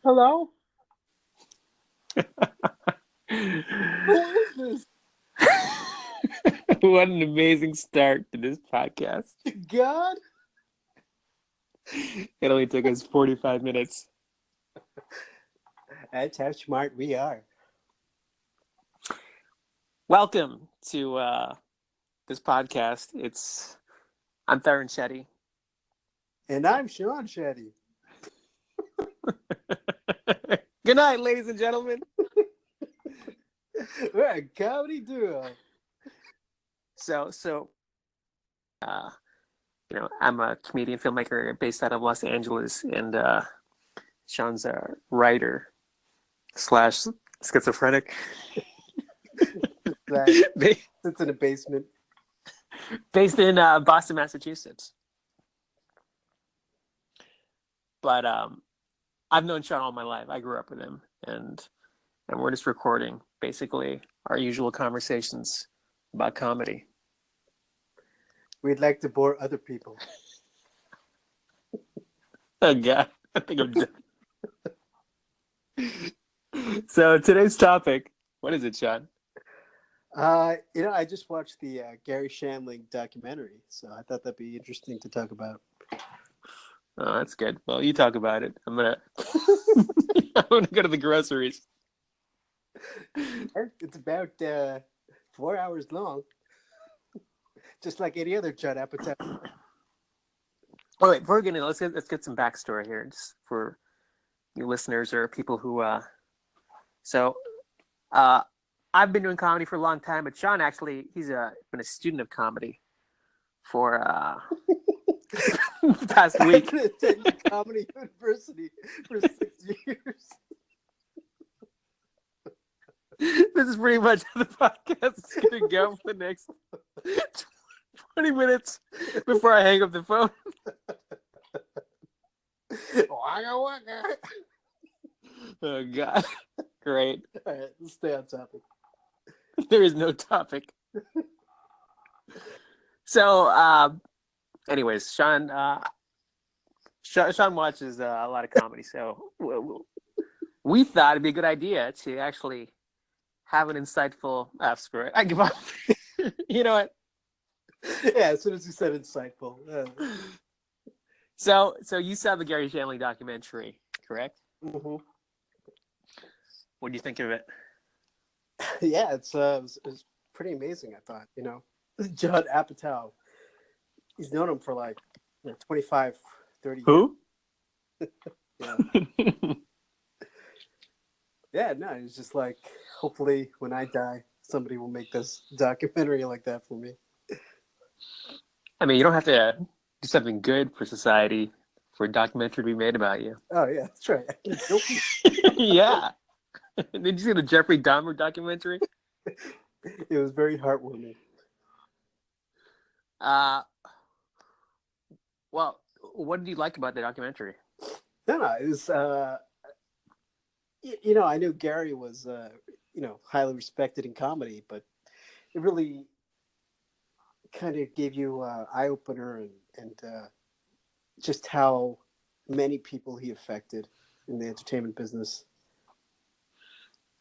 Hello? Who is this? What an amazing start to this podcast. God? It only took us 45 minutes. That's how smart we are. Welcome to this podcast. I'm Tarun Shetty. And I'm Shawn Shetty. Good night, ladies and gentlemen. We're a comedy duo. So, I'm a comedian filmmaker based out of Los Angeles, and Sean's a writer slash schizophrenic. Sits in a basement. Based in Boston, Massachusetts. But I've known Sean all my life. I grew up with him, and we're just recording basically our usual conversations about comedy. We'd like to bore other people. Oh God, I think I'm done. So today's topic, what is it, Sean? I just watched the Garry Shandling documentary, so I thought that'd be interesting to talk about. Oh, that's good. Well, you talk about it. I'm gonna go to the groceries. It's about 4 hours long, just like any other Judd Apatow. Oh wait, before we get in, let's get some backstory here, just for you listeners or people who. I've been doing comedy for a long time, but Sean actually he's been a student of comedy for the past week. I've been attending comedy university for 6 years. This is pretty much how the podcast is going to go for the next 20 minutes before I hang up the phone. Waka waka. Oh, God. Great. All right, let's stay on topic. There is no topic. So, anyways, Sean watches a lot of comedy, so we thought it'd be a good idea to actually have an insightful... screw it. I give up. You know what? Yeah, as soon as you said insightful. So you saw the Garry Shandling documentary, correct? Mm-hmm. What do you think of it? Yeah, it was pretty amazing, I thought. Judd Apatow, he's known him for like 25, 30 Who? years. Yeah, no, it's just like, hopefully when I die, somebody will make this documentary like that for me. I mean, you don't have to do something good for society for a documentary to be made about you. Oh, yeah, that's right. Yeah. Did you see the Jeffrey Dahmer documentary? It was very heartwarming. Well, what did you like about the documentary? No, it was, I knew Garry was, highly respected in comedy, but it really kind of gave you an eye-opener and just how many people he affected in the entertainment business.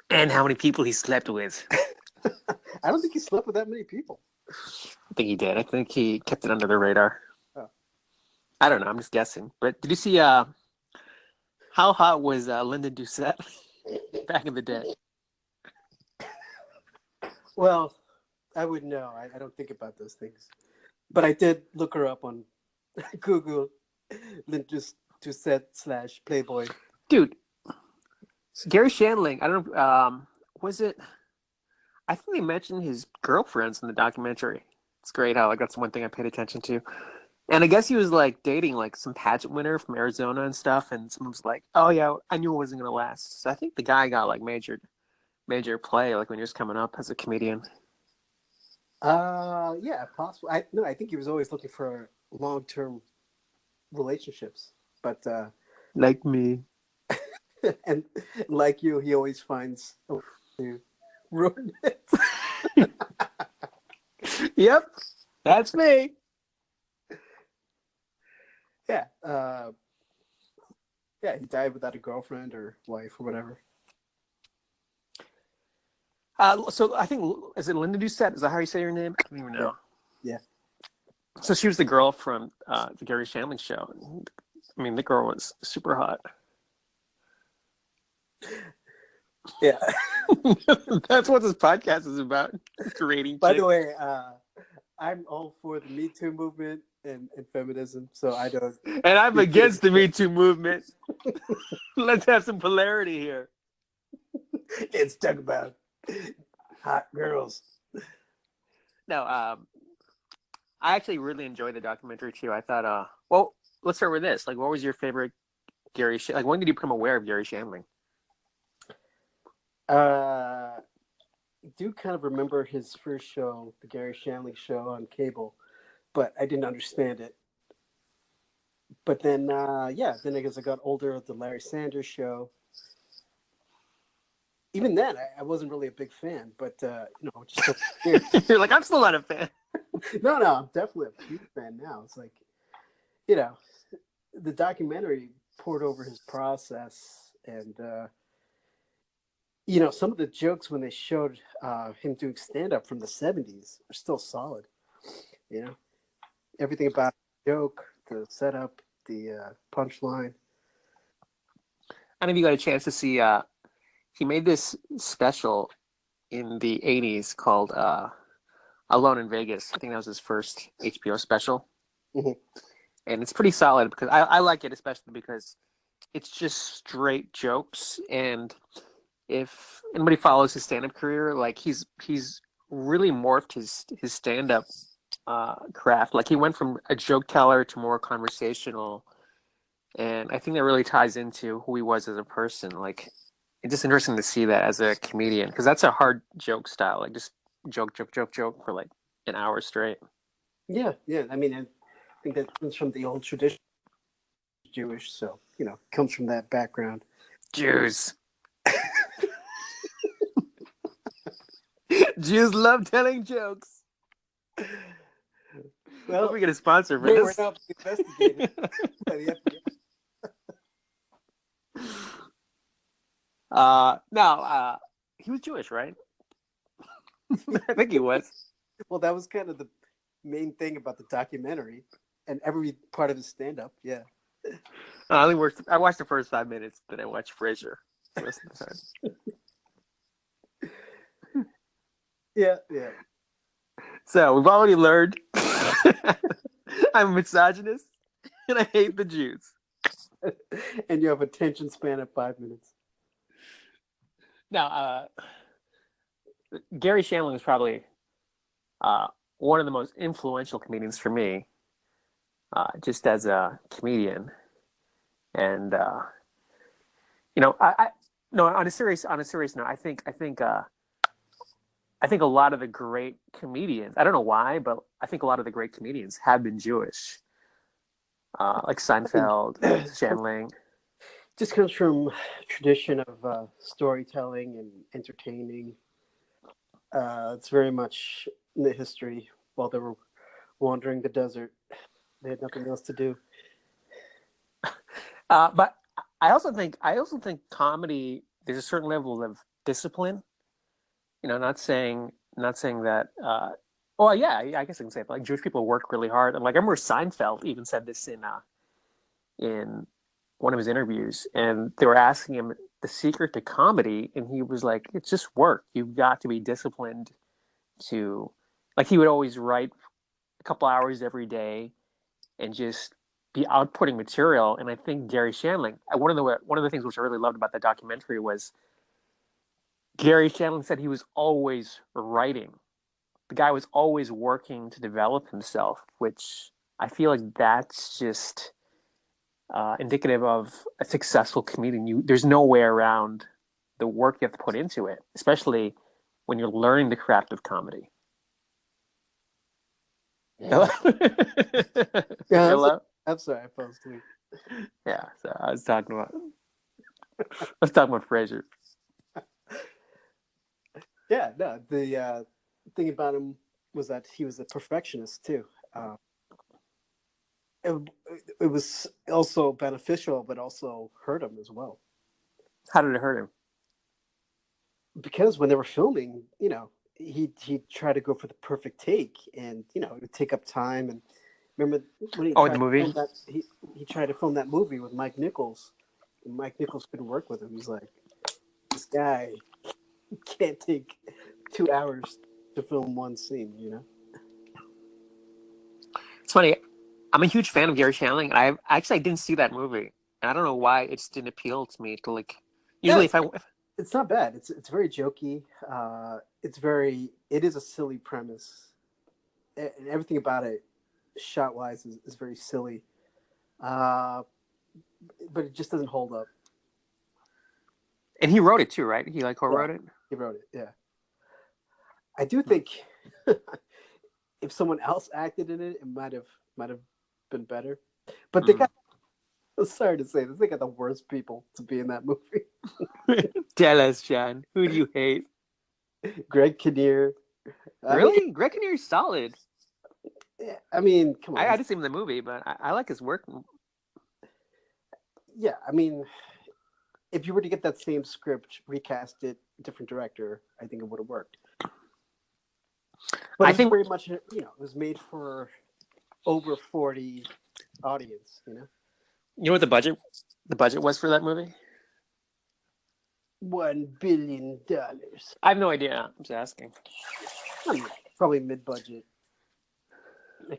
And how many people he slept with. I don't think he slept with that many people. I think he did. I think he kept it under the radar. Oh. I don't know. I'm just guessing. But did you see how hot was Lyndon Doucette back in the day? Well, I wouldn't know. I don't think about those things. But I did look her up on Google. Lyndon Doucette / Playboy. Dude, Garry Shandling, I don't know, was it? I think they mentioned his girlfriends in the documentary. It's great how that's one thing I paid attention to. And I guess he was like dating like some pageant winner from Arizona and stuff. And someone was like, "Oh yeah, I knew it wasn't gonna last." So I think the guy got like major play like when he was coming up as a comedian. Yeah, possible. I think he was always looking for long-term relationships, but like me. And like you, he always finds a way to ruin it. Yep, that's me. Yeah. Yeah, he died without a girlfriend or wife or whatever. So I think, is it Linda Doucette? Is that how you say her name? I don't even Yeah, know. yeah. So she was the girl from the Garry Shandling show. I mean, the girl was super hot. Yeah. That's what this podcast is about. Creating By the chicks. way, I'm all for the Me Too movement and feminism, so I don't. And I'm against the Me Too movement. Let's have some polarity here. Let's talk about hot girls. No, I actually really enjoyed the documentary too. I thought, well, let's start with this. Like, what was your favorite like, when did you become aware of Garry Shandling? I do kind of remember his first show, the Garry Shandling show on cable, but I didn't understand it. But then, then as I got older, the Larry Sanders show. Even then, I wasn't really a big fan, but just so weird. You're like, I'm still not a fan. No, I'm definitely a huge fan now. It's like, the documentary poured over his process, and some of the jokes when they showed him doing stand up from the '70s are still solid. You know, everything about the joke, the setup, the punchline. I don't know if you got a chance to see. He made this special in the '80s called Alone in Vegas. I think that was his first HBO special. Mm-hmm. And it's pretty solid because I like it, especially because it's just straight jokes. And if anybody follows his stand-up career, like he's really morphed his stand-up craft. Like he went from a joke teller to more conversational, and I think that really ties into who he was as a person. Like it's just interesting to see that as a comedian because that's a hard joke style. Like just joke for like an hour straight. Yeah. I mean, I think that comes from the old tradition, Jewish, so comes from that background. Jews. Jews love telling jokes. Well, Hope we get a sponsor for they this. were not investigated by the FBI. No, he was Jewish, right? I think he was. Well, that was kind of the main thing about the documentary and every part of his stand-up. Yeah. I watched the first 5 minutes, then I watched Frasier the rest of the time. Yeah. So we've already learned I'm a misogynist and I hate the Jews. And you have attention span of 5 minutes. Now, Garry Shandling is probably one of the most influential comedians for me, just as a comedian. And I no, on a serious note, I think a lot of the great comedians, I don't know why, but I think a lot of the great comedians have been Jewish. Like Seinfeld, Shandling. Just comes from tradition of storytelling and entertaining. It's very much in the history while they were wandering the desert. They had nothing else to do. But I also think comedy, there's a certain level of discipline. Not saying that. Well, yeah, I guess I can say it. Like Jewish people work really hard, and like I remember Seinfeld even said this in one of his interviews, and they were asking him the secret to comedy, and he was like, "It's just work. You've got to be disciplined to." Like he would always write a couple hours every day, and just be outputting material. And I think Garry Shandling, one of the things which I really loved about that documentary was Garry Shandling said he was always writing. The guy was always working to develop himself, which I feel like that's just indicative of a successful comedian. There's no way around the work you have to put into it, especially when you're learning the craft of comedy. Yeah. Hello? I'm sorry, I fell asleep. Yeah, so I was talking about Frasier. Yeah, no, the thing about him was that he was a perfectionist too. it was also beneficial, but also hurt him as well. How did it hurt him? Because when they were filming, he tried to go for the perfect take, and it would take up time. And remember when he Oh, in tried the to movie? film that he tried to film that movie with Mike Nichols, and Mike Nichols couldn't work with him. He's like, this guy can't take 2 hours to film one scene. It's funny. I'm a huge fan of Garry Shandling. I didn't see that movie, and I don't know why it just didn't appeal to me. To like, usually Yeah, if I it's not bad. It's very jokey. It is a silly premise, and everything about it, shot wise, is very silly. Uh, but it just doesn't hold up. and he wrote it too, right? He like Yeah, co-wrote it. he wrote it. Yeah, I do think if someone else acted in it, it might have been better. But they Mm. got. Sorry to say this, they got the worst people to be in that movie. Tell us, John. Who do you hate? Greg Kinnear. Really? Greg Kinnear's solid. I mean, come on. I didn't see him in the movie, but I like his work. Yeah, I mean, if you were to get that same script, recast it, different director, I think it would have worked. But I it's think very much, it was made for over 40 audience. you know what the budget was for that movie. $1 billion. I have no idea. I'm just asking. Probably mid-budget.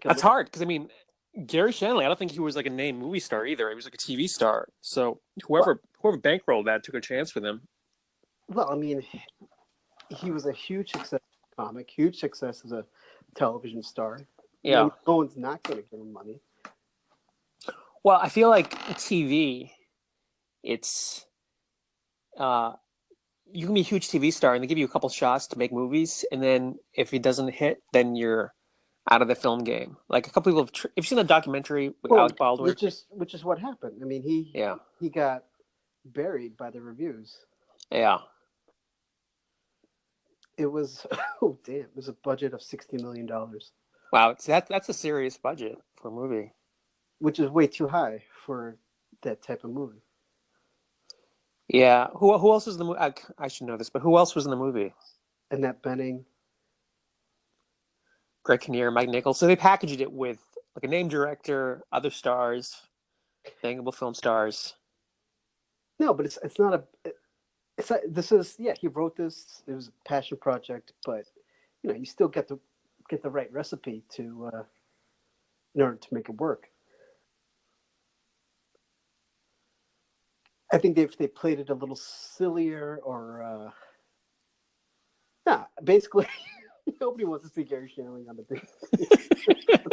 That's hard because I mean, Garry Shandling. I don't think he was like a named movie star either. He was like a TV star. So whoever bankrolled that took a chance with him. Well, I mean, he was a huge success comic, huge success as a television star. Yeah. I mean, no one's not going to give him money. Well, I feel like TV, it's you can be a huge TV star and they give you a couple shots to make movies, and then if it doesn't hit, then you're out of the film game. Like a couple people have you've seen a documentary with Alec Baldwin, which is what happened. I mean, he got buried by the reviews. Yeah. It was it was a budget of $60 million. Wow, that's a serious budget for a movie. Which is way too high for that type of movie. Yeah. Who else was in the movie? I should know this, but who else was in the movie? Annette Bening. Greg Kinnear, Mike Nichols. So they packaged it with like a name director, other stars, bankable film stars. No, but it's not he wrote this. It was a passion project, but you still get the right recipe to in order to make it work. I think if they played it a little sillier or basically nobody wants to see Garry Shandling on the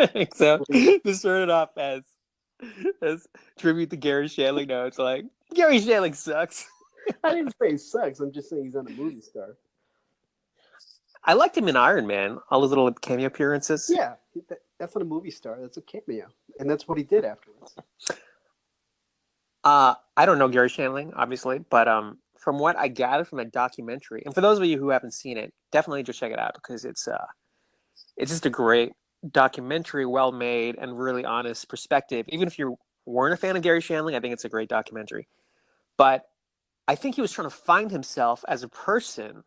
big. So to start it off as tribute to Garry Shandling, no, it's like Garry Shandling sucks. I didn't say he sucks. I'm just saying he's not a movie star. I liked him in Iron Man, all his little cameo appearances. Yeah, that's not a movie star. That's a cameo, and that's what he did afterwards. I don't know Garry Shandling, obviously, but from what I gathered from that documentary, and for those of you who haven't seen it, definitely just check it out because it's just a great documentary, well made, and really honest perspective. Even if you weren't a fan of Garry Shandling, I think it's a great documentary. But I think he was trying to find himself as a person.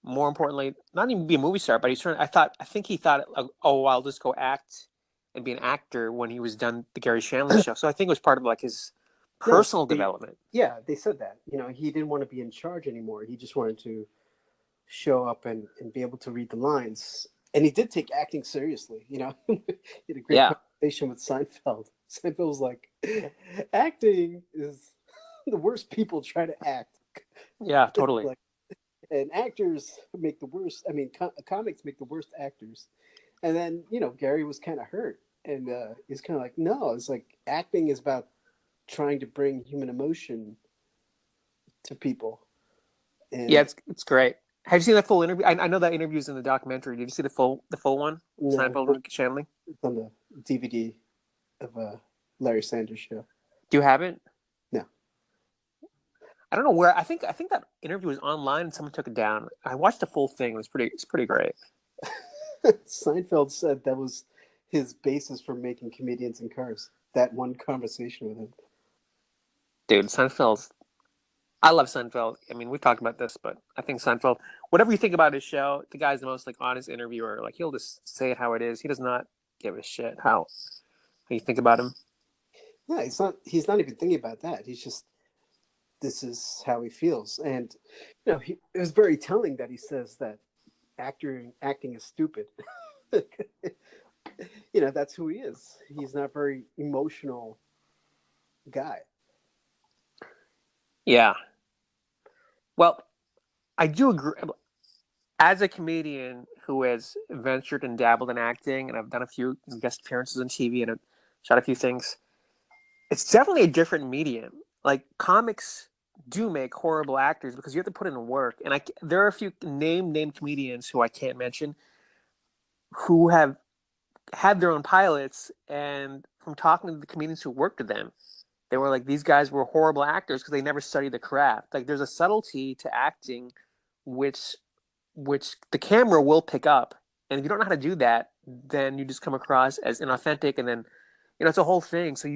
More importantly, not even be a movie star, but he's trying. I think he thought, oh, I'll just go act and be an actor when he was done the Garry Shandling show. So I think it was part of like his personal development. Yeah, they said that. He didn't want to be in charge anymore. He just wanted to show up and be able to read the lines. And he did take acting seriously. He had a great conversation with Seinfeld. Seinfeld was like, acting is the worst people try to act. Yeah, totally. And actors make the worst. I mean, comics make the worst actors. And then, Garry was kind of hurt. And he's kind of like, no, it's like acting is about trying to bring human emotion to people. And yeah, it's great. Have you seen that full interview? I know that interview's in the documentary. Did you see the full one? No, Seinfeld and Shandling? It's on the DVD of Larry Sanders Show. Do you have it? No. I don't know where. I think that interview was online and someone took it down. I watched the full thing. It's pretty great. Seinfeld said that was his basis for making Comedians in Cars. that one conversation with him. Dude, Seinfeld's. I love Seinfeld. I mean, we've talked about this, but I think Seinfeld. Whatever you think about his show, the guy's the most like honest interviewer. Like he'll just say it how it is. He does not give a shit how you think about him. Yeah, he's not even thinking about that. He's just, this is how he feels. And it was very telling that he says that acting is stupid. That's who he is. He's not a very emotional guy. Yeah. Well, I do agree. As a comedian who has ventured and dabbled in acting, and I've done a few guest appearances on TV and I've shot a few things, it's definitely a different medium. Like comics do make horrible actors because you have to put in work. And there are a few named comedians who I can't mention who have had their own pilots, and from talking to the comedians who worked with them, they were like, these guys were horrible actors because they never studied the craft. Like there's a subtlety to acting which the camera will pick up. And if you don't know how to do that, then you just come across as inauthentic, and then it's a whole thing. So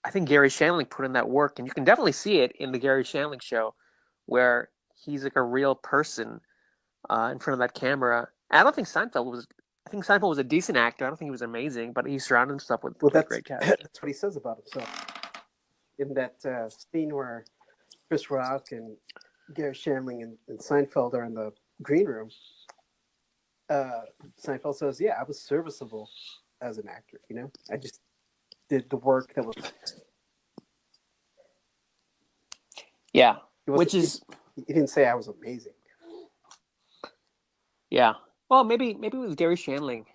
I think Garry Shandling put in that work, and you can definitely see it in the Garry Shandling show where he's like a real person in front of that camera. And I think Seinfeld was a decent actor. I don't think he was amazing, but he surrounded himself with Well, a great cast. that's what he says about himself in that scene where Chris Rock and Garry Shandling and Seinfeld are in the green room. Seinfeld says, "Yeah, I was serviceable as an actor. I just did the work that was." Yeah, he didn't say I was amazing. Yeah. Well, maybe it was Garry Shandling.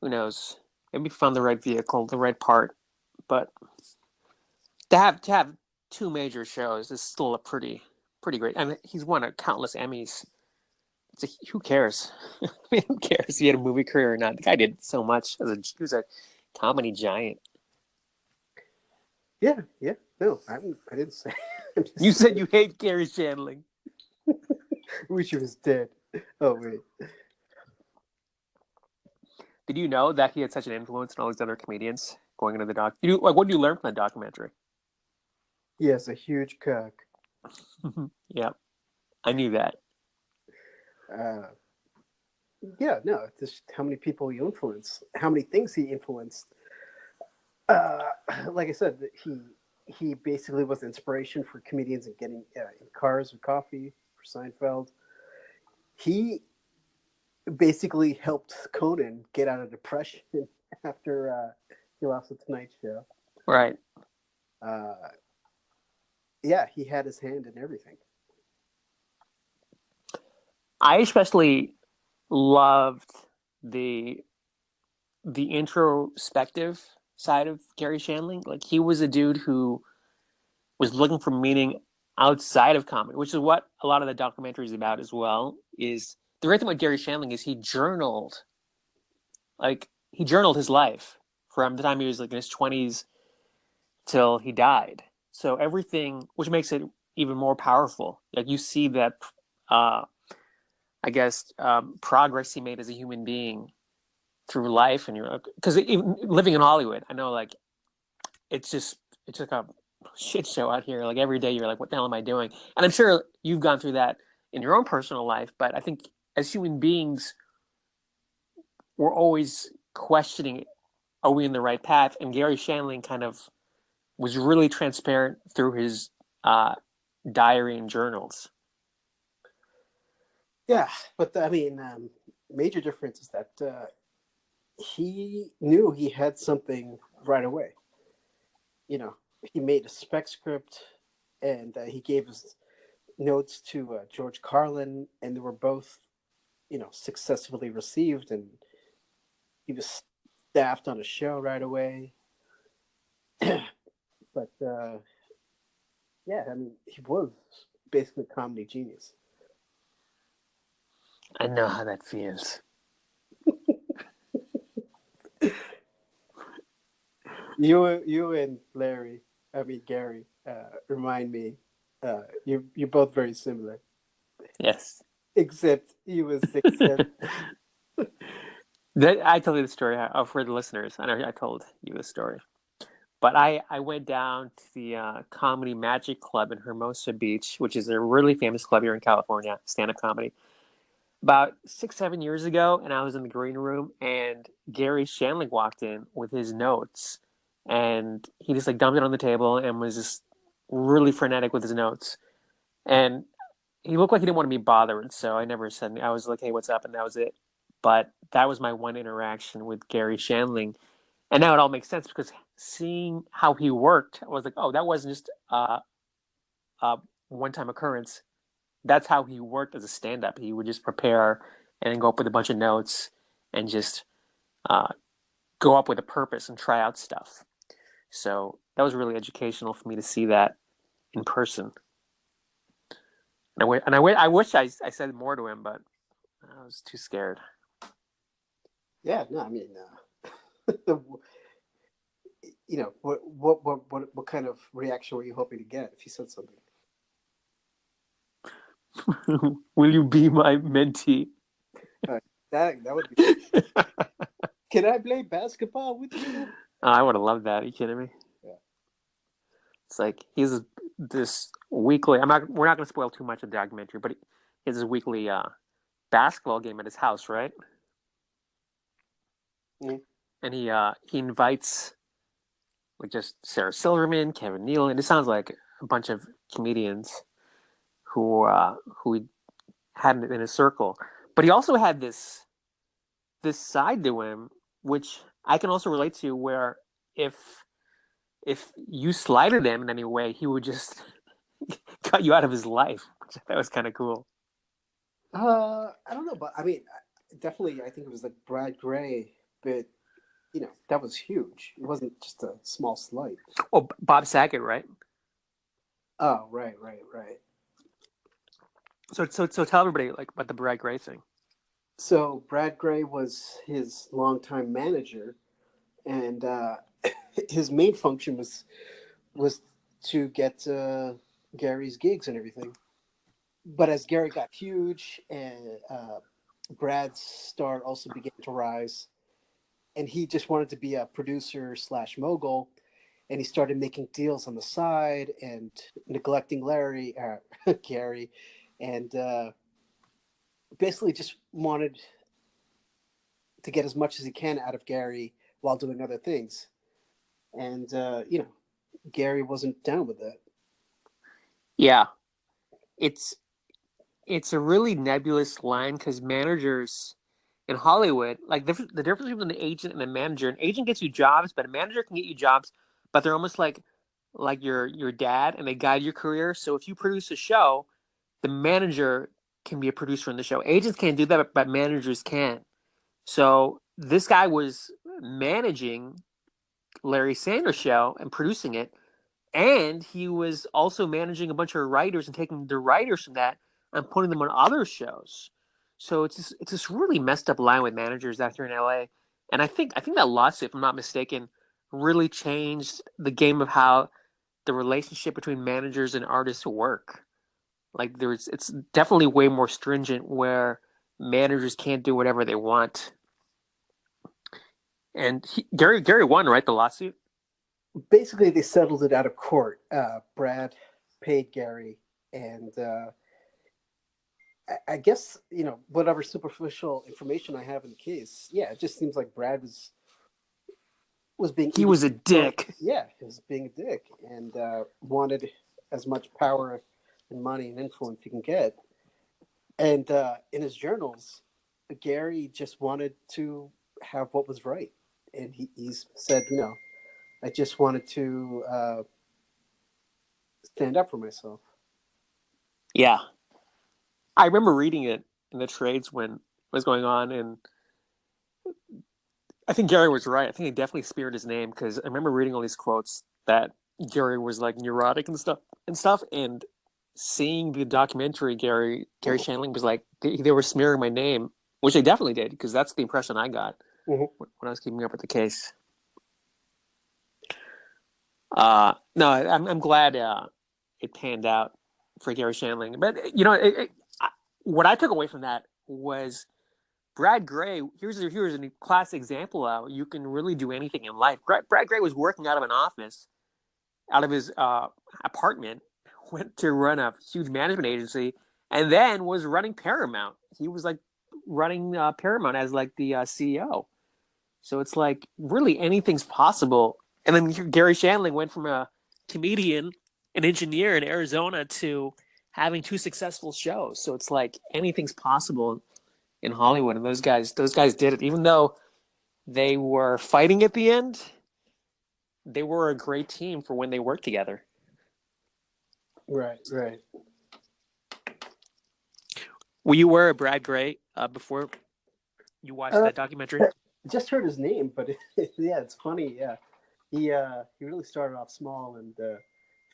Who knows? Maybe found the right vehicle, the right part. But to have two major shows is still a pretty great. I mean, he's won countless Emmys. Who cares? I mean, who cares if he had a movie career or not? The guy did so much. He was a comedy giant. Yeah. No, I didn't say. You said you hate Garry Shandling. I wish he was dead. Oh wait. Did you know that he had such an influence on all these other comedians going into the doc? What did you learn from the documentary? He has a huge cock. Yeah, I knew that. Yeah, no, just how many people he influenced, how many things he influenced. Like I said, he basically was the inspiration for comedians in getting in cars with coffee for Seinfeld. He basically helped Conan get out of depression after he lost the Tonight Show. Right. Yeah, he had his hand in everything. I especially loved the introspective side of Garry Shandling. Like he was a dude who was looking for meaning outside of comedy, which is what a lot of the documentary is about as well. Is the great thing about Garry Shandling is he journaled his life from the time he was like in his 20s till he died. So everything, which makes it even more powerful. Like you see that, I guess, progress he made as a human being through life, and you're like, because living in Hollywood, I know like it's like a shit show out here. Like every day, you're like, what the hell am I doing? And I'm sure you've gone through that in your own personal life. But I think as human beings, we're always questioning, are we in the right path? And Garry Shandling kind of was really transparent through his diary and journals. Yeah, but I mean, major difference is that he knew he had something right away. He made a spec script, and he gave his notes to George Carlin, and they were both, successfully received, and he was staffed on a show right away. But yeah, I mean, he was basically a comedy genius. I know how that feels. You and Gary, remind me. You're both very similar. Yes. Except he was 6'7". I told you the story for the listeners. I know I told you the story. But I went down to the Comedy Magic Club in Hermosa Beach, which is a really famous club here in California, stand-up comedy, about 6, 7 years ago. And I was in the green room, and Garry Shandling walked in with his notes, and he just like dumped it on the table and was just really frenetic with his notes. And he looked like he didn't want to be bothered, so I never said. I was like, "Hey, what's up?" And that was it. But that was my one interaction with Garry Shandling, and now it all makes sense because seeing how he worked, I was like, "Oh, that wasn't just a one-time occurrence. That's how he worked as a stand-up. He would just prepare and then go up with a bunch of notes and just uh, go up with a purpose and try out stuff." So that was really educational for me to see that in person. I wish I said more to him, but I was too scared. Yeah, no, I mean, what kind of reaction were you hoping to get if you said something? Will you be my mentee? That would be. Can I play basketball with you? I would have loved that. Are you kidding me? Yeah. It's like he's this weekly. We're not going to spoil too much of the documentary, but he has this weekly basketball game at his house, right? Mm. And he invites like just Sarah Silverman, Kevin Nealon, and it sounds like a bunch of comedians who he had in his circle. But he also had this side to him, which I can also relate to, where if if you slighted him in any way, he would just cut you out of his life. That was kind of cool. I don't know, but I mean, definitely, I think it was like Brad Gray, but that was huge. It wasn't just a small slight. Oh, Bob Saget, right? Oh, right, right, right. So tell everybody like about the Brad Gray thing. So Brad Gray was his longtime manager, and his main function was to get Gary's gigs and everything. But as Gary got huge and Brad's star also began to rise, and he just wanted to be a producer slash mogul, and he started making deals on the side and neglecting Gary, and basically just wanted to get as much as he can out of Gary while doing other things. And Gary wasn't down with that. Yeah, it's it's a really nebulous line because managers in Hollywood, like the difference between an agent and a manager. An agent gets you jobs, but a manager can get you jobs, but they're almost like your dad, and they guide your career. So if you produce a show, the manager can be a producer in the show. Agents can't do that, but managers can. So this guy was managing Larry Sanders' show and producing it, and he was also managing a bunch of writers and taking the writers from that and putting them on other shows. So it's this really messed up line with managers out here in LA. And I think that lawsuit, if I'm not mistaken, really changed the game of how the relationship between managers and artists work. Like it's definitely way more stringent where managers can't do whatever they want. And Gary won, right? The lawsuit. Basically, they settled it out of court. Brad paid Gary, and I guess whatever superficial information I have in the case, yeah, it just seems like Brad was being He was a dick. Yeah, he was being a dick and wanted as much power and money and influence he can get. And in his journals, Gary just wanted to have what was right, and he's said, I just wanted to stand up for myself. Yeah, I remember reading it in the trades when it was going on, and I think Gary was right. I think he definitely speared his name because I remember reading all these quotes that Gary was like neurotic and stuff, and seeing the documentary, Garry Shandling was like they were smearing my name, which they definitely did because that's the impression I got when I was keeping up with the case. No, I'm glad it panned out for Garry Shandling, but what I took away from that was Brad Gray, here's a classic example of you can really do anything in life. Brad Gray was working out of an office, out of his apartment, went to run a huge management agency, and then was running Paramount. He was like running Paramount as like the CEO. So it's like really anything's possible. And then Garry Shandling went from a comedian, an engineer in Arizona to having two successful shows. So it's like anything's possible in Hollywood, and those guys did it. Even though they were fighting at the end, they were a great team for when they worked together. Right. Were you aware of Brad Gray before you watched that documentary? Just heard his name, but yeah, it's funny. Yeah, he really started off small and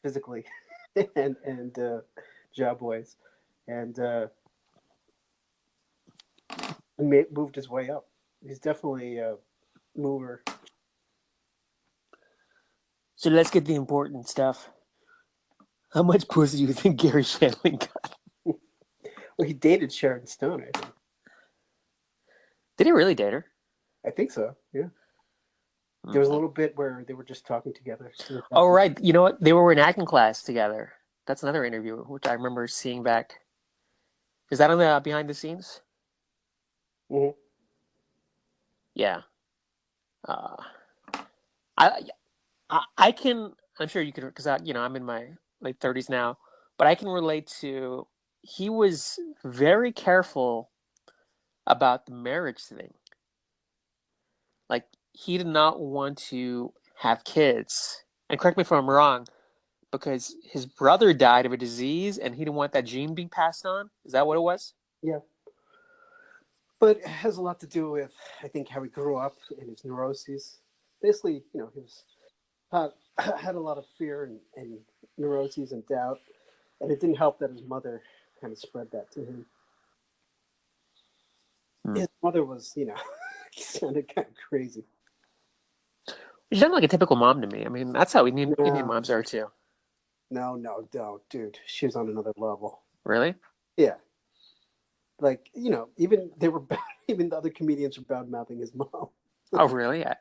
physically, and job wise, and moved his way up. He's definitely a mover. So let's get the important stuff. How much pussy do you think Garry Shandling got? Well, he dated Sharon Stone, I think. Did he really date her? I think so. Yeah. There was a little bit where they were just talking together. Oh, right. You know what? They were in acting class together. That's another interview, which I remember seeing back. Is that on the behind the scenes? Mm-hmm. Yeah. I can. I'm sure you can, because I'm in my late 30s now, but I can relate to. He was very careful about the marriage thing. Like, he did not want to have kids. And correct me if I'm wrong, because his brother died of a disease and he didn't want that gene being passed on. Is that what it was? Yeah. But it has a lot to do with, I think, how he grew up and his neuroses. Basically, he was had a lot of fear and neuroses and doubt. And it didn't help that his mother kind of spread that to him. His mother was, sounded kind of crazy. She sounded like a typical mom to me. I mean, that's how Indian moms are too. No, don't, dude. She was on another level. Really? Yeah. Like, even they were even the other comedians were bad mouthing his mom. Oh, really? Yeah.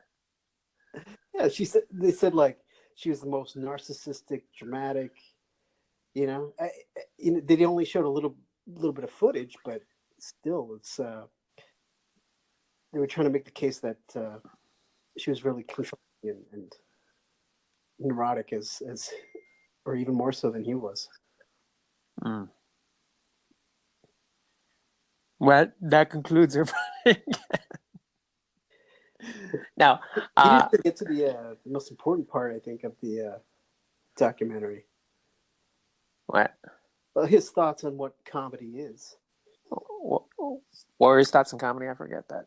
Yeah, they said like she was the most narcissistic, dramatic. They only showed a little bit of footage, but still, it's they were trying to make the case that she was really controlling and neurotic as or even more so than he was. Well, that concludes our Now, you didn't get to the most important part, I think, of the documentary. What? Well, his thoughts on what comedy is. What were his thoughts on comedy? I forget that.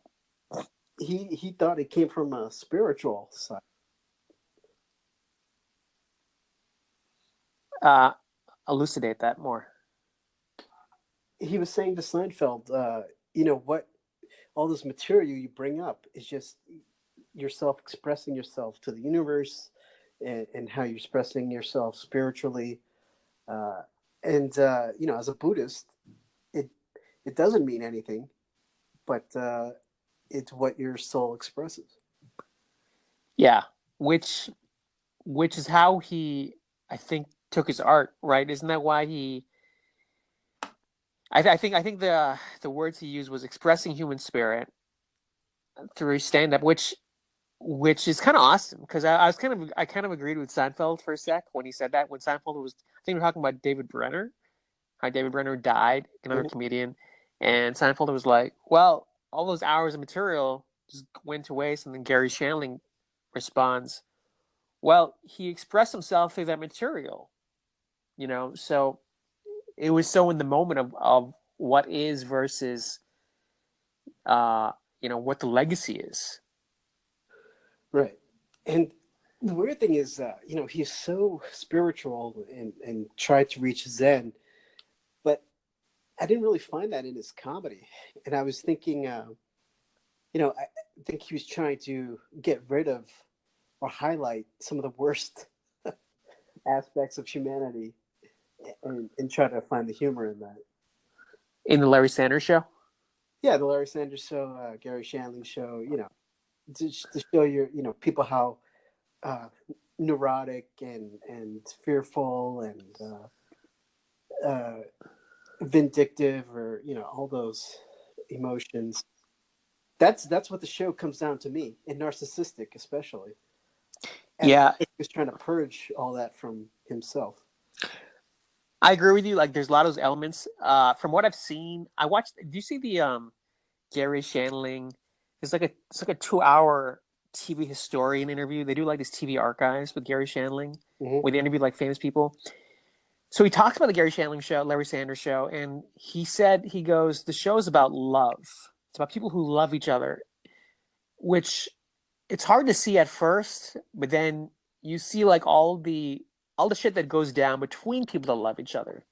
He thought it came from a spiritual side. Elucidate that more. He was saying to Seinfeld, what all this material you bring up is just yourself expressing yourself to the universe and how you're expressing yourself spiritually. As a Buddhist, it doesn't mean anything, but it's what your soul expresses. Yeah, which is how he, I think, took his art, right? Isn't that why he? I think the words he used was expressing human spirit through stand up, which is kind of awesome, because I kind of agreed with Seinfeld for a sec when he said that. When Seinfeld was, I think we were talking about David Brenner, how David Brenner died, another comedian, and Seinfeld was like, well, all those hours of material just went to waste, and then Garry Shandling responds, well, he expressed himself through that material, so it was so in the moment of what is versus what the legacy is. Right. And the weird thing is, he's so spiritual and tried to reach Zen, but I didn't really find that in his comedy. And I was thinking, I think he was trying to get rid of or highlight some of the worst aspects of humanity and try to find the humor in that. In the Larry Sanders Show? Yeah, the Larry Sanders Show, Garry Shandling Show. To show people how uh, neurotic and fearful and vindictive, or all those emotions. That's what the show comes down to me, and narcissistic especially. And I Yeah, think he was trying to purge all that from himself. I agree with you. Like, there's a lot of those elements. From what I've seen, I watched. Do you see the Garry Shandling? It's like a 2 hour TV historian interview. They do like these TV archives with Garry Shandling, Hmm. where they interview like famous people. So he talks about the Garry Shandling show, Larry Sanders show, and he goes, the show is about love. It's about people who love each other, which it's hard to see at first, but then you see like all the shit that goes down between people that love each other.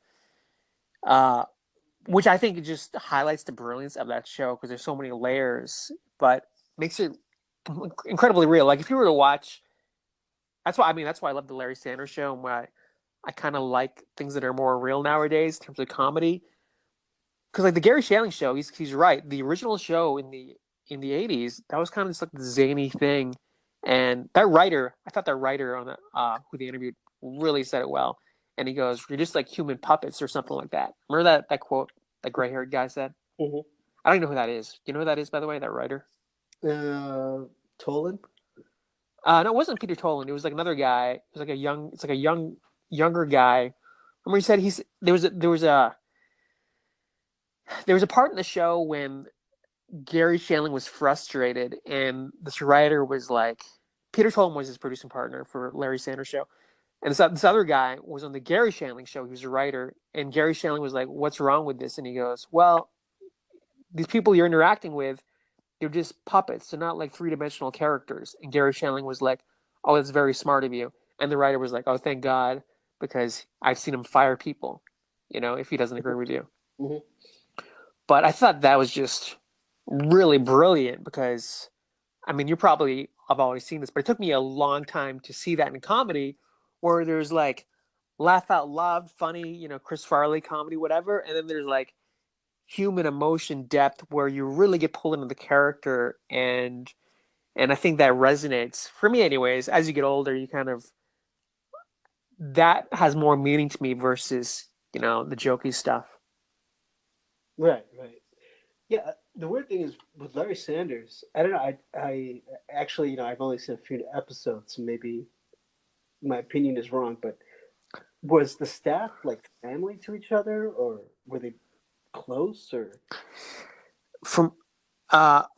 Uh, which I think just highlights the brilliance of that show because there's so many layers, but makes it incredibly real. Like, if you were to watch, that's why I love the Larry Sanders show, and why I kind of like things that are more real nowadays in terms of comedy. Because like the Garry Shandling show, he's right. The original show in the '80s, that was kind of just like the zany thing, and I thought that writer on the who they interviewed really said it well. And he goes, "You're just like human puppets," or something like that. Remember that quote that gray haired guy said? Hmm. I don't even know who that is. Do you know who that is, by the way? That writer? Tolan. No, it wasn't Peter Tolan. It was like another guy. It was like younger guy. Remember he said there was a part in the show when Garry Shandling was frustrated, and this writer was like, Peter Tolan was his producing partner for Larry Sanders show, and this other guy was on the Garry Shandling show. He was a writer, and Garry Shandling was like, "What's wrong with this?" And he goes, "Well, these people you're interacting with, they're just puppets. They're not like three-dimensional characters." And Garry Shandling was like, "Oh, that's very smart of you." And the writer was like, "Oh, thank God, because I've seen him fire people, if he doesn't agree with you." Hmm. But I thought that was just really brilliant because, I mean, you probably have always seen this, but it took me a long time to see that in comedy, where there's like laugh out loud, funny, Chris Farley comedy, whatever, and then there's like human emotion depth where you really get pulled into the character, and I think that resonates for me, anyways. As you get older, you kind of that has more meaning to me versus the jokey stuff. Right, right. Yeah, the weird thing is with Larry Sanders, I don't know. I actually, I've only seen a few episodes, so maybe my opinion is wrong. But was the staff like family to each other, or were they close? Or From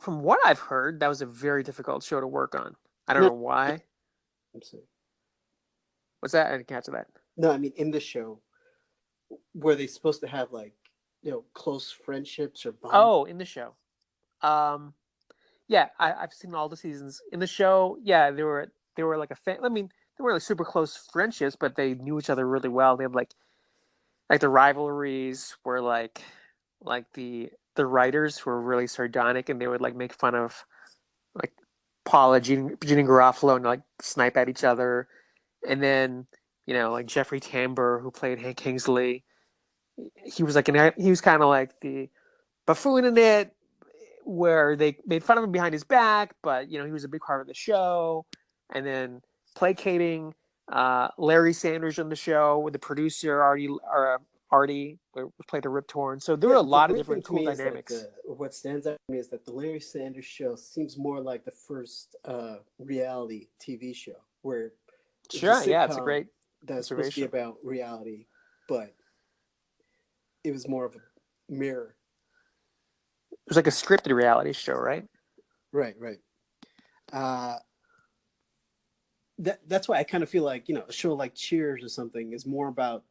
what I've heard, that was a very difficult show to work on. I don't no? know why. I'm sorry. What's that? I didn't catch that. No, I mean in the show, were they supposed to have like close friendships or bond? Oh, in the show. Um, yeah, I've seen all the seasons in the show. Yeah, they were like I mean, they weren't like super close friendships, but they knew each other really well. They had like the rivalries were like the writers were really sardonic, and they would like make fun of like Paula, Jeannie Garofalo, and like snipe at each other. And then like Jeffrey Tambor, who played Hank Kingsley, he was kind of like the buffoon in it, where they made fun of him behind his back, but he was a big part of the show. And then placating Larry Sanders on the show with the producer Artie, who played a Rip Torn. So there were Yeah, a the lot of weird thing different to cool me is that dynamics. what stands out to me is that the Larry Sanders Show seems more like the first reality TV show, where it's a Sure, yeah, it's a sitcom great that's supposed to be observation. about reality, but it was more of a mirror. It was like a scripted reality show, right? Right, right. Uh, that's why I kind of feel like a show like Cheers or something is more about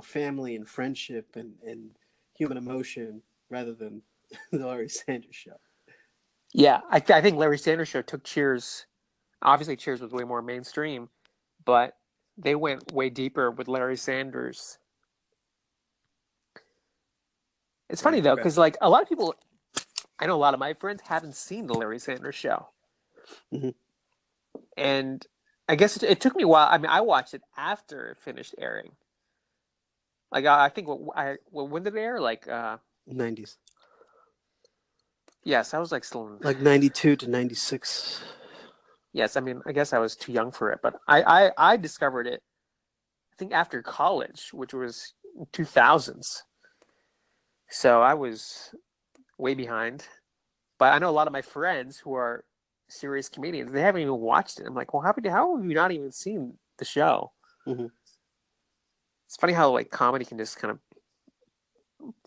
family and friendship and human emotion rather than the Larry Sanders Show. Yeah, I think Larry Sanders Show took Cheers. Obviously, Cheers was way more mainstream, but they went way deeper with Larry Sanders. It's funny Right, though, right. because like a lot of people, I know a lot of my friends haven't seen the Larry Sanders Show, Hmm. and I guess it took me a while. I mean, I watched it after it finished airing. Like I think when did it air? Like 90s. Yes, I was like still in. like 92 to 96. Yes, I mean, I guess I was too young for it, but I discovered it, I think, after college, which was 2000s. So I was way behind. But I know a lot of my friends who are serious comedians, they haven't even watched it. I'm like, well, how have you not even seen the show? Mm-hmm. It's funny how like comedy can just kind of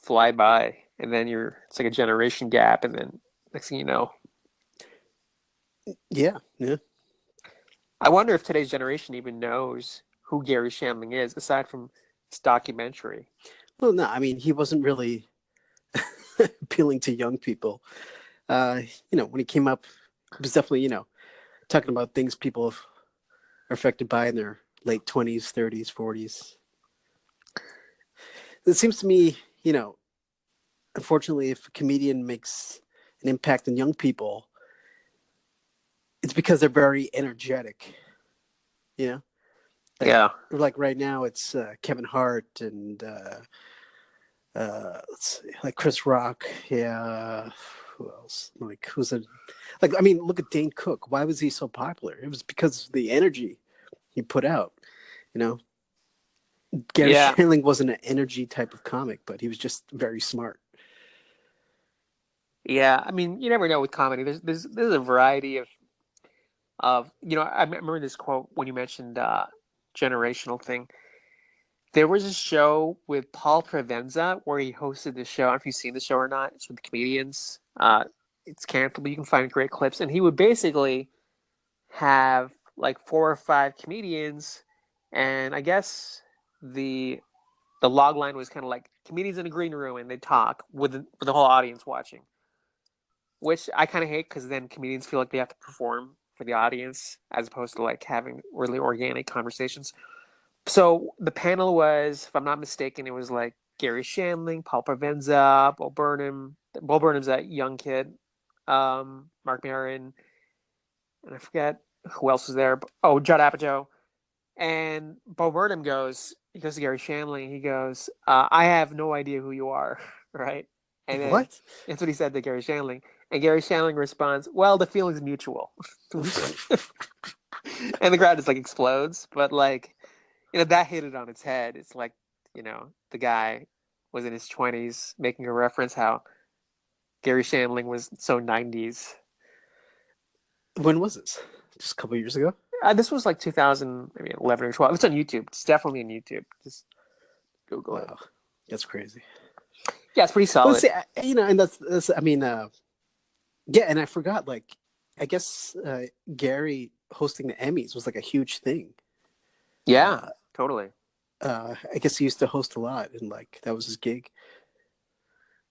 fly by, and then it's like a generation gap, and then next thing you know, Yeah, yeah. I wonder if today's generation even knows who Garry Shandling is, aside from this documentary. Well, no, I mean, he wasn't really appealing to young people. When he came up, it was definitely, talking about things people are affected by in their late 20s, 30s, 40s. It seems to me, unfortunately, if a comedian makes an impact on young people, it's because they're very energetic, you know? Like, Yeah, like right now, it's Kevin Hart and let's see, like Chris Rock. Yeah. Who else? Like, who's a like? I mean, look at Dane Cook. Why was he so popular? It was because of the energy he put out. You know, Garry yeah, Shandling wasn't an energy type of comic, but he was just very smart. yeah. I mean, you never know with comedy. There's a variety of I remember this quote when you mentioned generational thing. There was a show with Paul Provenza where he hosted the show. I don't know if you've seen the show or not. It's with comedians. It's canceled, but you can find great clips. And he would basically have like 4 or 5 comedians, and I guess the log line was kind of like comedians in a green room, and they talk with the whole audience watching, which I kind of hate because then comedians feel like they have to perform for the audience as opposed to like having really organic conversations. So the panel was, if I'm not mistaken, it was like Garry Shandling, Paul Provenza, Bo Burnham. Bo Burnham's that young kid, Mark Maron, and I forget who else was there. Oh, Judd Apatow. And Bo Burnham he goes to Garry Shandling. He goes, I have no idea who you are, right? And then What? that's what he said to Garry Shandling. And Garry Shandling responds, well, the feeling's mutual. And the crowd just like explodes. But like, that hit it on its head. It's like, the guy was in his 20s making a reference how Garry Shandling was so 90s. When was this? Just a couple years ago. This was like 2000, maybe 11 or 12. It's on YouTube. It's definitely on YouTube. Just Google it. Wow, that's crazy. Yeah, it's pretty Well, solid. see, and that's. I mean, yeah, and I forgot. Like, I guess Gary hosting the Emmys was like a huge thing. Yeah, Uh, totally. I guess he used to host a lot, and like that was his gig.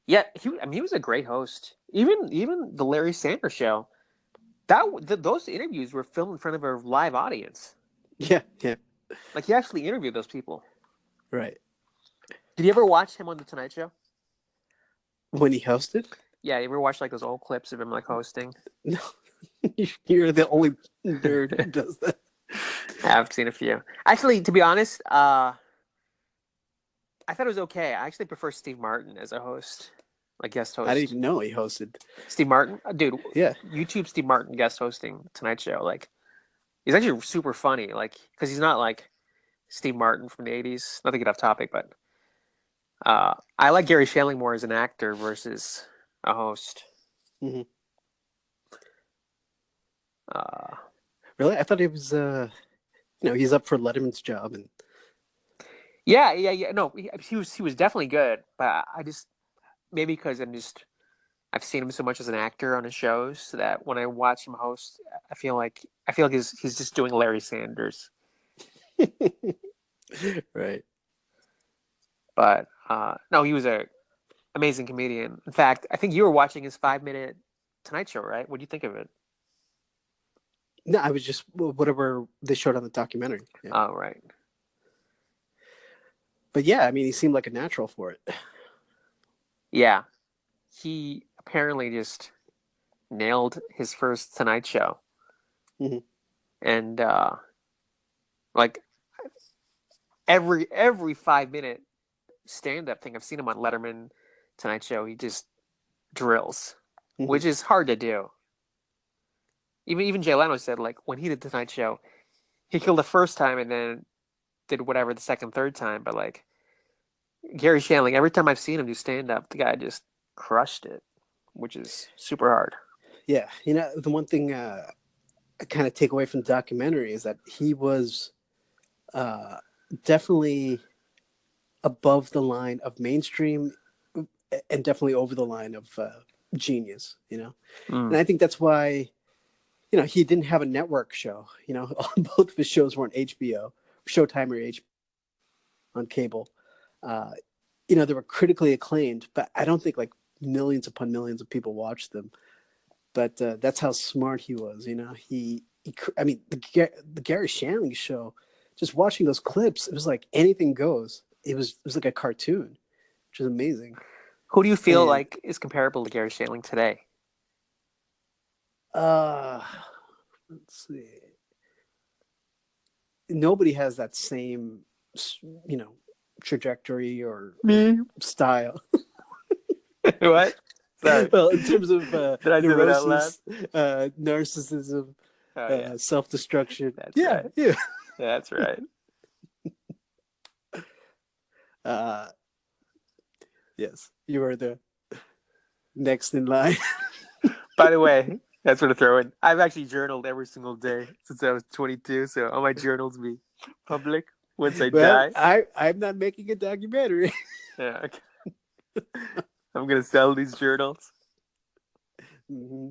Yeah, he was a great host. Even the Larry Sanders Show. Those interviews were filmed in front of a live audience. Yeah, yeah, Like he actually interviewed those people. right. Did you ever watch him on the Tonight Show? When he hosted, Yeah, you ever watch like those old clips of him like hosting? no, you're the only nerd who does that. I've seen a few. Actually, to be honest, I thought it was okay. I actually prefer Steve Martin as a host, like guest I didn't host. even know he hosted. Steve Martin, dude, Yeah, YouTube Steve Martin guest hosting Tonight Show. Like he's actually super funny. Like because he's not like Steve Martin from the '80s. Not to get off topic, but I like Garry Shandling more as an actor versus a host. mm-hmm. Uh, Really, I thought he was. He's up for Letterman's job, and yeah. No, he was definitely good, but I just maybe because I've seen him so much as an actor on his shows so that when I watch him host, I feel like he's just doing Larry Sanders. right. But no, he was a amazing comedian. In fact, I think you were watching his 5-minute Tonight Show, right? What do you think of it? No, I was just whatever they showed on the documentary. Yeah. Oh, right. But yeah, I mean, he seemed like a natural for it. Yeah, he apparently just nailed his first Tonight Show, Mm-hmm. and like every 5 minute stand up thing I've seen him on Letterman, Tonight Show, he just drills. Hmm. which is hard to do. Even Jay Leno said like when he did the Tonight Show, he killed the first time and then did whatever the second, third time. But like Garry Shandling, every time I've seen him do stand up, the guy just crushed it, which is super hard. Yeah, the one thing I kind of take away from the documentary is that he was uh, definitely above the line of mainstream and definitely over the line of genius. Mm. And I think that's why he didn't have a network show. Both of his shows were on HBO, Showtime or HBO on cable. Uh, they were critically acclaimed, but I don't think like millions upon millions of people watched them. But that's how smart he was. I mean, the Garry Shandling show. Just watching those clips, it was like anything goes. It was like a cartoon, which is amazing. Who do you feel And like is comparable to Garry Shandling today? uh, let's see, nobody has that same, you know, trajectory or Me. style. What? Sorry. Well, in terms of Did I say that out loud? neurosis, narcissism, Oh yeah, self-destruction. that's Yeah, right. yeah. That's right. Uh, yes, you are the next in line. By the way, that's what to throw in. I've actually journaled every single day since I was 22, so all my journals be public once I Well, die. I'm not making a documentary. Yeah, I'm gonna sell these journals. Hmm.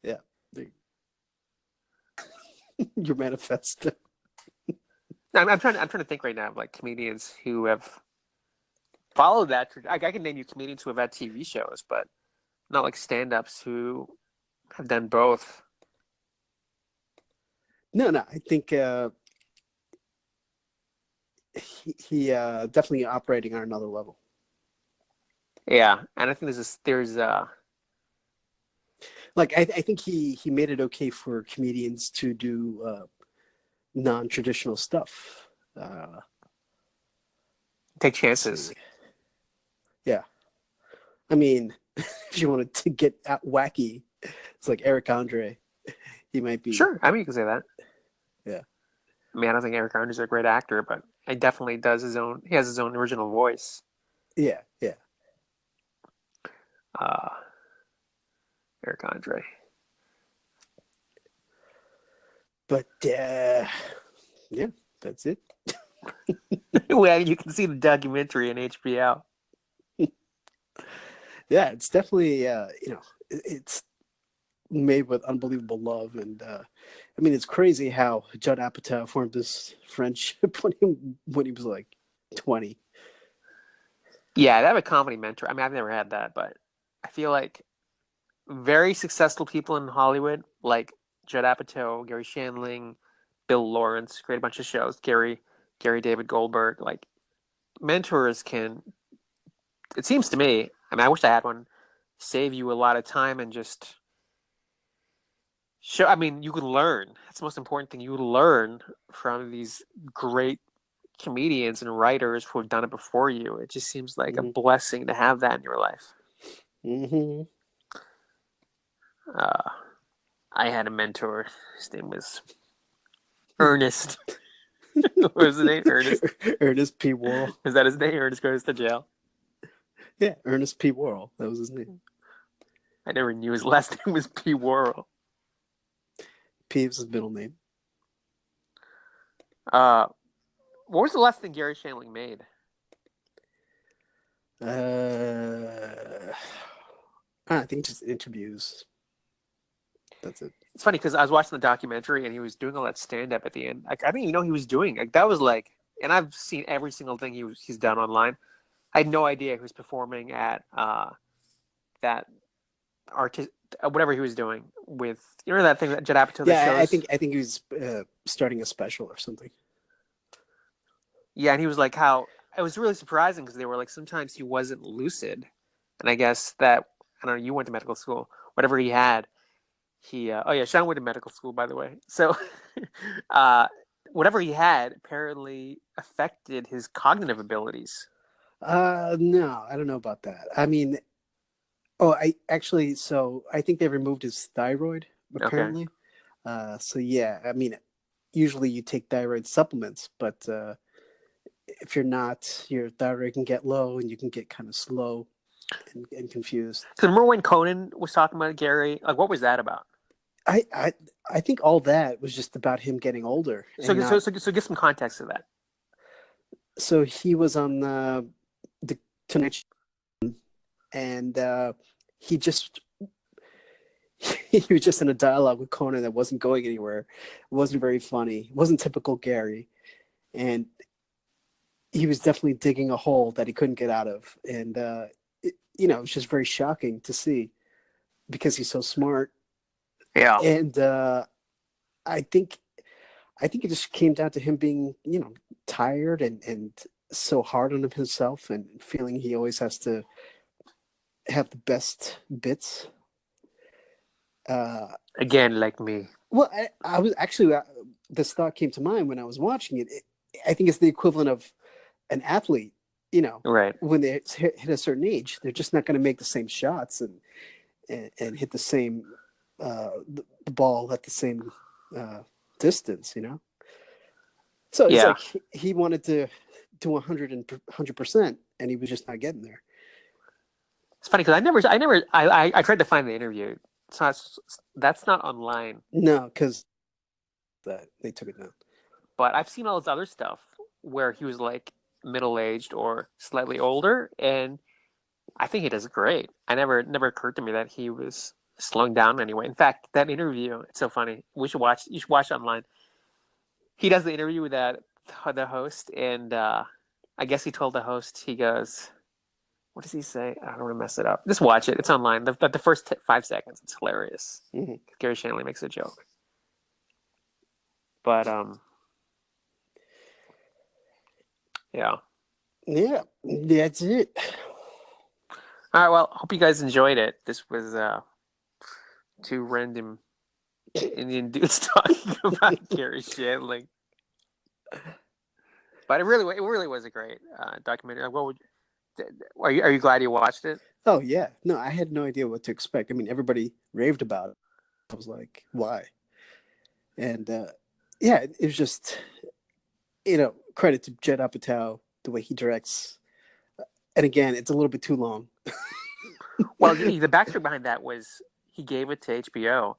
Yeah, your manifesto. I'm trying to think right now of like comedians who have followed that. I can name you comedians who have had TV shows, but not like stand-ups who have done both. No, no, I think he definitely operating on another level. Yeah, and I think there's Like I think he made it okay for comedians to do non-traditional stuff. Uh, take let's chances. see. Yeah, I mean, if you wanted to get out wacky, it's like Eric Andre. He might be. Sure, I mean you can say that. Yeah. I mean I don't think Eric Andre's a great actor, but he definitely does his own. He has his own original voice. Yeah. Yeah. Uh, Eric Andre. But yeah, that's it. Well, you can see the documentary in HBO. Yeah, it's definitely it's made with unbelievable love, and I mean it's crazy how Judd Apatow formed this friendship when he was like 20. Yeah, they have a comedy mentor. I mean, I've never had that, but I feel like very successful people in Hollywood, like Judd Apatow, Garry Shandling, Bill Lawrence, create a bunch of shows. Gary David Goldberg, like mentors can. It seems to me. I mean, I wish I had one. Save you a lot of time and just show. I mean, you can learn. That's the most important thing. You learn from these great comedians and writers who have done it before you. It just seems like a Mm-hmm. blessing to have that in your life. Mm-hmm. Uh, I had a mentor. His name was Ernest. What was his name? Ernest. Ernest P. Worrell. Is that his name? Ernest goes to jail. Yeah, Ernest P. Worrell. That was his name. I never knew his last name was P. Worrell. P was his middle name. Uh, what was the last thing Garry Shandling made? I think just interviews. That's it. It's funny because I was watching the documentary and he was doing all that stand up at the end. Like, I didn't even know he was doing. Like, that was like, and I've seen every single thing he's done online. I had no idea he was performing at that artist, whatever he was doing with, that thing that Judd Apatow that Yeah, shows. I think he was starting a special or something. Yeah, and he was like, how it was really surprising because they were like, sometimes he wasn't lucid, and I guess that I don't know. You went to medical school, whatever he had. Oh yeah, Sean went to medical school, by the way. So, uh, whatever he had apparently affected his cognitive abilities. No, I don't know about that. I mean, Oh, I think they removed his thyroid Okay. apparently. So yeah, I mean, usually you take thyroid supplements, but if you're not, your thyroid can get low and you can get kind of slow and confused. So remember when Conan was talking about Gary? Like, what was that about? I, I I think all that was just about him getting older and So, so, not. so, give some context to that. So he was on the Tonight Show, and he just he was just in a dialogue with Conan that wasn't going anywhere. It wasn't very funny. It wasn't typical Gary, and he was definitely digging a hole that he couldn't get out of. And it was just very shocking to see because he's so smart. Yeah. And I think it just came down to him being, tired and so hard on himself and feeling he always has to have the best bits. Again, like me. Well, I was actually, this thought came to mind when I was watching it. I think it's the equivalent of an athlete, Right. when they hit a certain age, they're just not going to make the same shots and hit the same, the ball at the same distance, So it's Yeah. like he wanted to do 100%, and he was just not getting there. It's funny because I tried to find the interview. That's not online. No, because they took it down. But I've seen all this other stuff where he was like middle-aged or slightly older, and I think he does great. It never occurred to me that he was slowing down anyway. In fact, that interview, it's so funny. You should watch it online. He does the interview with the host, and I guess he told the host, he goes, what does he say? I don't want to mess it up. Just watch it. It's online. The first 5 seconds, it's hilarious. Mm-hmm. Garry Shandling makes a joke. But yeah. Yeah, that's it. All right. Well, hope you guys enjoyed it. This was two random Indian dudes talking about Garry Shandling. But it really was a great documentary. Are you glad you watched it? Oh yeah, no, I had no idea what to expect. I mean, everybody raved about it. I was like, why? And yeah, it was just, credit to Judd Apatow, the way he directs. And again, it's a little bit too long. Well, the backstory behind that was he gave it to HBO,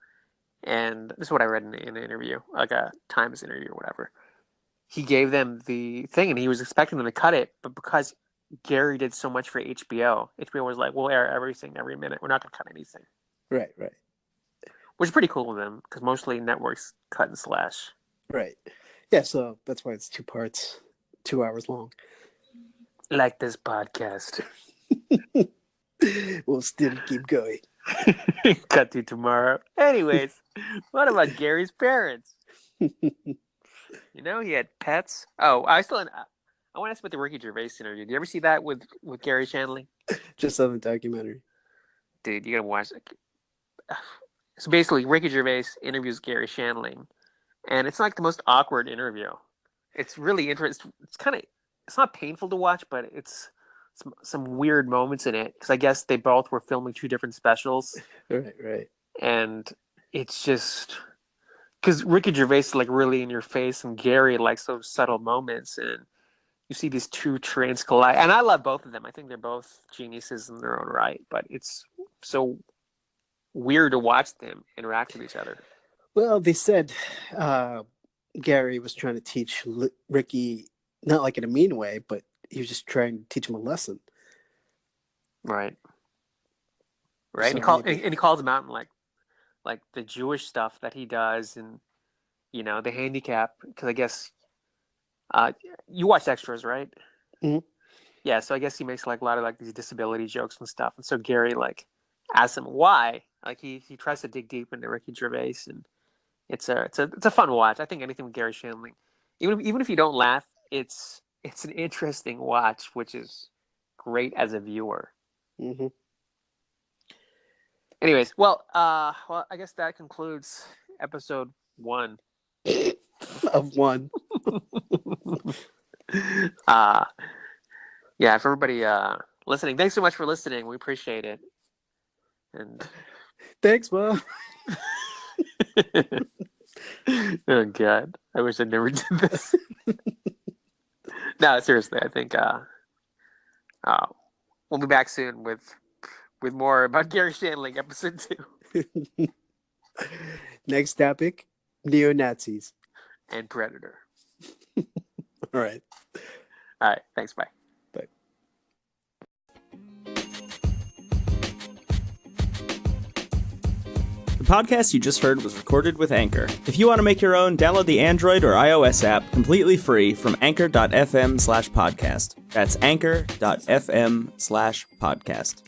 and this is what I read in an interview, like a Times interview or whatever. He gave them the thing, and he was expecting them to cut it, but because Gary did so much for HBO was like, we'll air everything every minute. We're not going to cut anything. Right. Which is pretty cool of them, because mostly networks cut and slash. Right. Yeah, so that's why it's 2 parts, 2 hours long. Like this podcast. We'll still keep going. Cut to tomorrow. Anyways, what about Gary's parents? He had pets. Oh, I want to ask about the Ricky Gervais interview. Did you ever see that with Garry Shandling? Just on the documentary. Dude, you gotta watch it. So basically, Ricky Gervais interviews Garry Shandling, and it's like the most awkward interview. It's really interesting. It's not painful to watch, but it's some weird moments in it, because I guess they both were filming 2 different specials. Right. And it's just because Ricky Gervais is like really in your face, and Gary likes those subtle moments, and you see these 2 trains collide. And I love both of them. I think they're both geniuses in their own right, but it's so weird to watch them interact with each other. Well, they said Gary was trying to teach Ricky, not like in a mean way, but he was just trying to teach him a lesson. Right. So and he calls him out in like the Jewish stuff that he does, and the handicap, because I guess you watch Extras, right? Mm-hmm. Yeah, so I guess he makes like a lot of like these disability jokes and stuff, and so Gary like asks him why. Like he tries to dig deep into Ricky Gervais, and it's a fun watch. I think anything with Garry Shandling, even if you don't laugh, it's an interesting watch, which is great as a viewer. Mm-hmm. Anyways, well, I guess that concludes episode 1 of 1. Yeah, for everybody listening, thanks so much for listening. We appreciate it. And Thanks, Mom. oh God, I wish I never did this. No, seriously, I think we'll be back soon with more about Garry Shandling, episode 2. Next topic, neo-Nazis. And Predator. All right. All right. Thanks. Bye. Bye. The podcast you just heard was recorded with Anchor. If you want to make your own, download the Android or iOS app completely free from anchor.fm/podcast. That's anchor.fm/podcast.